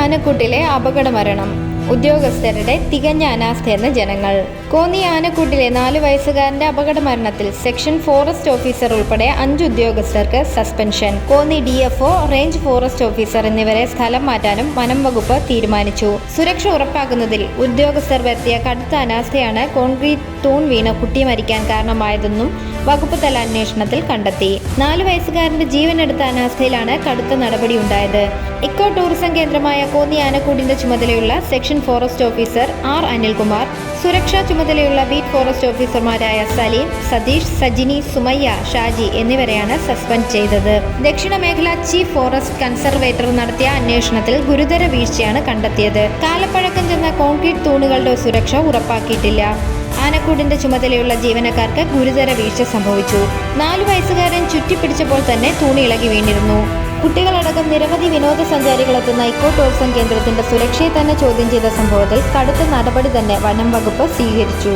ആനക്കൂട്ടിലെ അപകടമരണം. ഉദ്യോഗസ്ഥരുടെ തികഞ്ഞ അനാസ്ഥയെന്ന് ജനങ്ങൾ. കോന്നി ആനക്കൂട്ടിലെ 4 വയസ്സുകാരന്റെ അപകടമരണത്തിൽ സെക്ഷൻ ഫോറസ്റ്റ് ഓഫീസർ ഉൾപ്പെടെ 5 ഉദ്യോഗസ്ഥർക്ക് suspension. Konni DFO, range forest officer എന്നിവരെ സ്ഥലം മാറ്റാനും വനം വകുപ്പ് തീരുമാനിച്ചു. സുരക്ഷ ഉറപ്പാക്കുന്നതിൽ ഉദ്യോഗസ്ഥർ വരുത്തിയ കടുത്ത അനാസ്ഥയാണ് കോൺക്രീറ്റ് തൂൺ വീണ് കുട്ടി മരിക്കാൻ കാരണമായതെന്നും വകുപ്പ് തല അന്വേഷണത്തിൽ കണ്ടെത്തി. 4 വയസ്സുകാരന്റെ ജീവനെടുത്ത അനാസ്ഥയിലാണ് കടുത്ത നടപടിയുണ്ടായത്. ഇക്കോ ടൂറിസം കേന്ദ്രമായ കോന്നി ആനക്കൂടിന്റെ ചുമതലയുള്ള section forest officer R. Anilkumar, സുരക്ഷാ ചുമതലയുള്ള ബീറ്റ് ഫോറസ്റ്റ് ഓഫീസർമാരായ സലീം, സതീഷ്, സജിനി, സുമയ്യ, ഷാജി എന്നിവരെയാണ് സസ്പെൻഡ് ചെയ്തത്. ദക്ഷിണ മേഖല ചീഫ് ഫോറസ്റ്റ് കൺസർവേറ്റർ നടത്തിയ അന്വേഷണത്തിൽ ഗുരുതര വീഴ്ചയാണ് കണ്ടെത്തിയത്. കാലപ്പഴക്കം ചെന്ന കോൺക്രീറ്റ് തൂണുകളുടെ സുരക്ഷ ഉറപ്പാക്കിയിട്ടില്ല. ആനക്കൂടിന്റെ ചുമതലയുള്ള ജീവനക്കാർക്ക് ഗുരുതര വീഴ്ച സംഭവിച്ചു. 4 വയസ്സുകാരൻ ചുറ്റിപ്പിടിച്ചപ്പോൾ തന്നെ തൂണ് ഇളകി വീണിരുന്നു. കുട്ടികളടക്കം നിരവധി വിനോദസഞ്ചാരികളെത്തുന്ന ഇക്കോ ടൂറിസം കേന്ദ്രത്തിന്റെ സുരക്ഷയെ തന്നെ ചോദ്യം ചെയ്ത സംഭവത്തിൽ കടുത്ത നടപടി തന്നെ വനം വകുപ്പ് സ്വീകരിച്ചു.